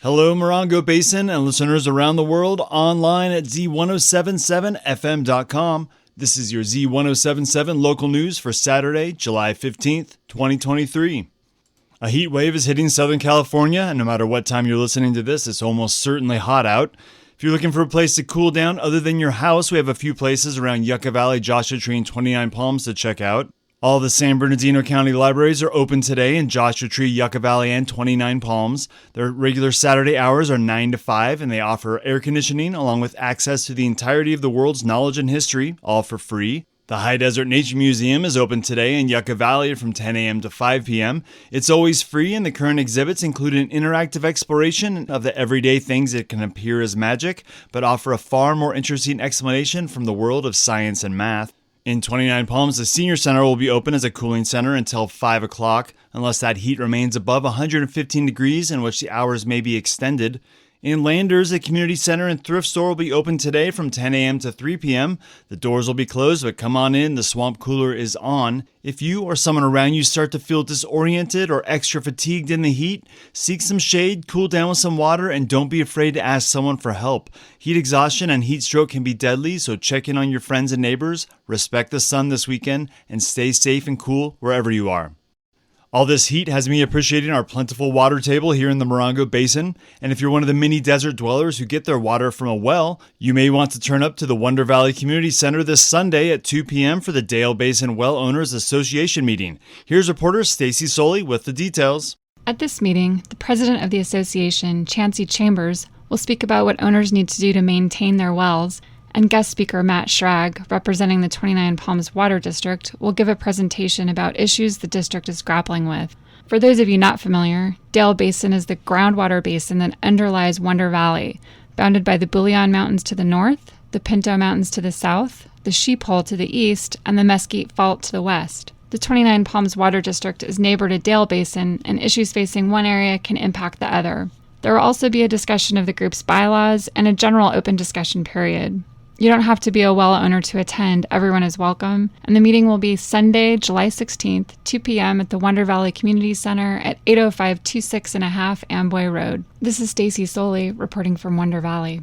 Hello, Morongo Basin and listeners around the world online at Z107.7fm.com. This is your Z107.7 local news for Saturday, July 15th, 2023. A heat wave is hitting Southern California, and no matter what time you're listening to this, it's almost certainly hot out. If you're looking for a place to cool down other than your house, we have a few places around Yucca Valley, Joshua Tree, and 29 Palms to check out. All the San Bernardino County libraries are open today in Joshua Tree, Yucca Valley, and 29 Palms. Their regular Saturday hours are 9 to 5, and they offer air conditioning along with access to the entirety of the world's knowledge and history, all for free. The High Desert Nature Museum is open today in Yucca Valley from 10 a.m. to 5 p.m. It's always free, and the current exhibits include an interactive exploration of the everyday things that can appear as magic, but offer a far more interesting explanation from the world of science and math. In 29 Palms, the Senior Center will be open as a cooling center until 5 o'clock, unless that heat remains above 115 degrees, in which the hours may be extended. In Landers, the community center and thrift store will be open today from 10 a.m. to 3 p.m. The doors will be closed, but come on in, the swamp cooler is on. If you or someone around you start to feel disoriented or extra fatigued in the heat, seek some shade, cool down with some water, and don't be afraid to ask someone for help. Heat exhaustion and heat stroke can be deadly, so check in on your friends and neighbors, respect the sun this weekend, and stay safe and cool wherever you are. All this heat has me appreciating our plentiful water table here in the Morongo Basin, and if you're one of the many desert dwellers who get their water from a well, you may want to turn up to the Wonder Valley Community Center this Sunday at 2 p.m. for the Dale Basin Well Owners Association meeting. Here's reporter Stacy Soley with the details. At this meeting, the president of the association, Chancey Chambers, will speak about what owners need to do to maintain their wells, and guest speaker Matt Schrag, representing the 29 Palms Water District, will give a presentation about issues the district is grappling with. For those of you not familiar, Dale Basin is the groundwater basin that underlies Wonder Valley, bounded by the Bullion Mountains to the north, the Pinto Mountains to the south, the Sheep Hole to the east, and the Mesquite Fault to the west. The 29 Palms Water District is neighbor to Dale Basin, and issues facing one area can impact the other. There will also be a discussion of the group's bylaws and a general open discussion period. You don't have to be a well owner to attend. Everyone is welcome. And the meeting will be Sunday, July 16th, 2 p.m. at the Wonder Valley Community Center at 805 26½ Amboy Road. This is Stacy Soley reporting from Wonder Valley.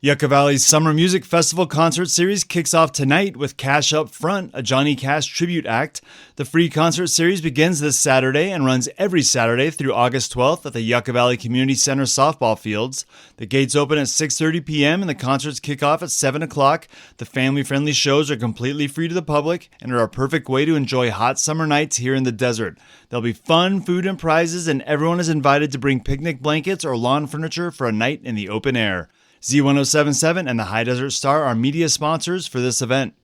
Yucca Valley's Summer Music Festival concert series kicks off tonight with Cash Up Front, a Johnny Cash tribute act. The free concert series begins this Saturday and runs every Saturday through August 12th at the Yucca Valley Community Center softball fields. The gates open at 6:30 p.m. and the concerts kick off at 7 o'clock. The family-friendly shows are completely free to the public and are a perfect way to enjoy hot summer nights here in the desert. There'll be fun, food, and prizes, and everyone is invited to bring picnic blankets or lawn furniture for a night in the open air. Z107.7 and the High Desert Star are media sponsors for this event.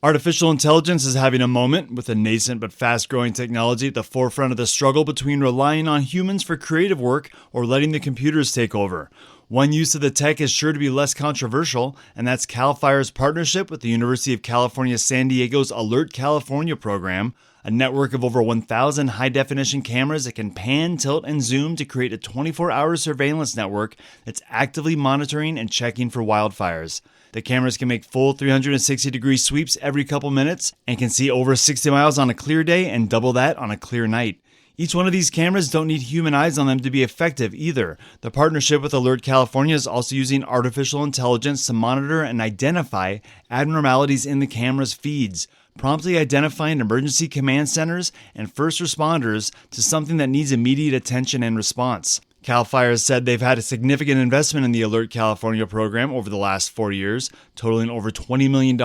Artificial intelligence is having a moment, with a nascent but fast-growing technology at the forefront of the struggle between relying on humans for creative work or letting the computers take over. One use of the tech is sure to be less controversial, and that's CAL FIRE's partnership with the University of California, San Diego's Alert California program, a network of over 1,000 high-definition cameras that can pan, tilt, and zoom to create a 24-hour surveillance network that's actively monitoring and checking for wildfires. The cameras can make full 360-degree sweeps every couple minutes and can see over 60 miles on a clear day and double that on a clear night. Each one of these cameras don't need human eyes on them to be effective either. The partnership with Alert California is also using artificial intelligence to monitor and identify abnormalities in the camera's feeds, promptly identifying emergency command centers and first responders to something that needs immediate attention and response. CAL FIRE has said they've had a significant investment in the Alert California program over the last 4 years, totaling over $20 million,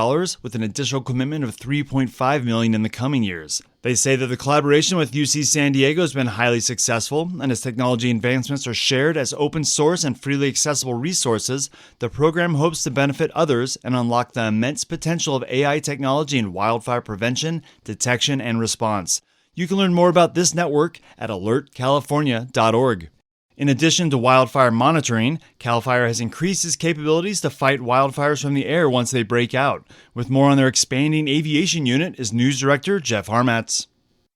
with an additional commitment of $3.5 million in the coming years. They say that the collaboration with UC San Diego has been highly successful, and as technology advancements are shared as open source and freely accessible resources, the program hopes to benefit others and unlock the immense potential of AI technology in wildfire prevention, detection, and response. You can learn more about this network at alertcalifornia.org. In addition to wildfire monitoring, CAL FIRE has increased its capabilities to fight wildfires from the air once they break out. With more on their expanding aviation unit is News Director Jeff Harmatz.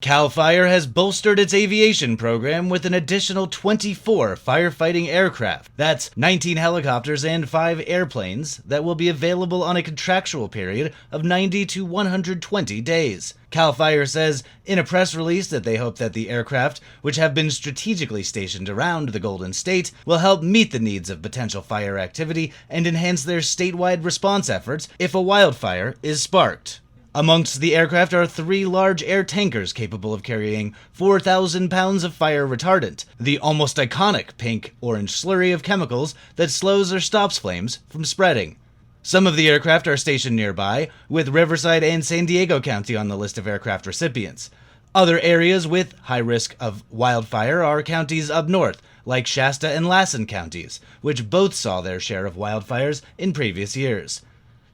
CAL FIRE has bolstered its aviation program with an additional 24 firefighting aircraft. That's 19 helicopters and 5 airplanes that will be available on a contractual period of 90 to 120 days. CAL FIRE says in a press release that they hope that the aircraft, which have been strategically stationed around the Golden State, will help meet the needs of potential fire activity and enhance their statewide response efforts if a wildfire is sparked. Amongst the aircraft are 3 large air tankers capable of carrying 4,000 pounds of fire retardant, the almost iconic pink-orange slurry of chemicals that slows or stops flames from spreading. Some of the aircraft are stationed nearby, with Riverside and San Diego County on the list of aircraft recipients. Other areas with high risk of wildfire are counties up north, like Shasta and Lassen counties, which both saw their share of wildfires in previous years.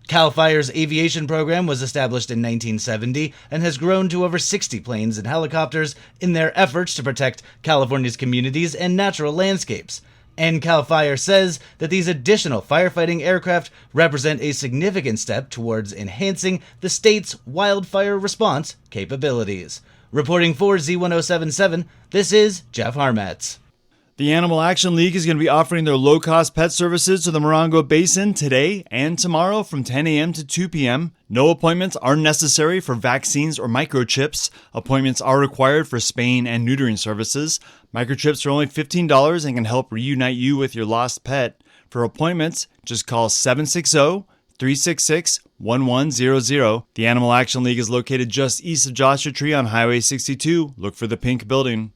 CAL FIRE's aviation program was established in 1970 and has grown to over 60 planes and helicopters in their efforts to protect California's communities and natural landscapes. And CAL FIRE says that these additional firefighting aircraft represent a significant step towards enhancing the state's wildfire response capabilities. Reporting for Z107.7, this is Jeff Harmetz. The Animal Action League is going to be offering their low-cost pet services to the Morongo Basin today and tomorrow from 10 a.m. to 2 p.m. No appointments are necessary for vaccines or microchips. Appointments are required for spaying and neutering services. Microchips are only $15 and can help reunite you with your lost pet. For appointments, just call 760-366-1100. The Animal Action League is located just east of Joshua Tree on Highway 62. Look for the pink building.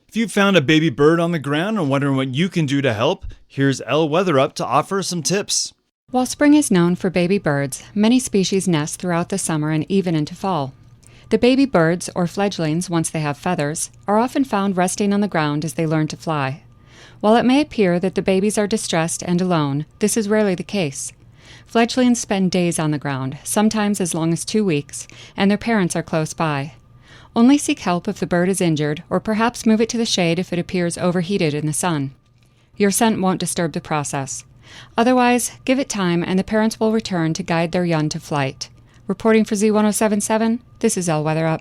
If you've found a baby bird on the ground and wondering what you can do to help, here's Elle Weatherup to offer some tips. While spring is known for baby birds, many species nest throughout the summer and even into fall. The baby birds, or fledglings once they have feathers, are often found resting on the ground as they learn to fly. While it may appear that the babies are distressed and alone, this is rarely the case. Fledglings spend days on the ground, sometimes as long as 2 weeks, and their parents are close by. Only seek help if the bird is injured, or perhaps move it to the shade if it appears overheated in the sun. Your scent won't disturb the process. Otherwise, give it time and the parents will return to guide their young to flight. Reporting for Z107.7, this is Elle Weatherup.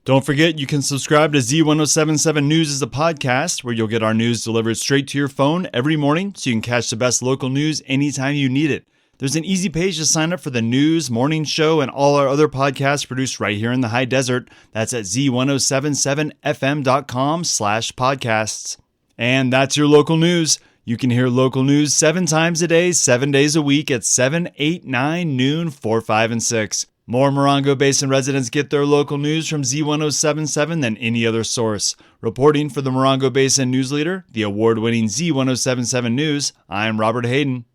Don't forget, you can subscribe to Z107.7 News as a podcast, where you'll get our news delivered straight to your phone every morning so you can catch the best local news anytime you need it. There's an easy page to sign up for the news, morning show, and all our other podcasts produced right here in the high desert. That's at z1077fm.com/podcasts. And that's your local news. You can hear local news 7 times a day, 7 days a week at 7, 8, 9, noon, 4, 5, and 6. More Morongo Basin residents get their local news from Z107.7 than any other source. Reporting for the Morongo Basin News Leader, the award-winning Z107.7 News, I'm Robert Hayden.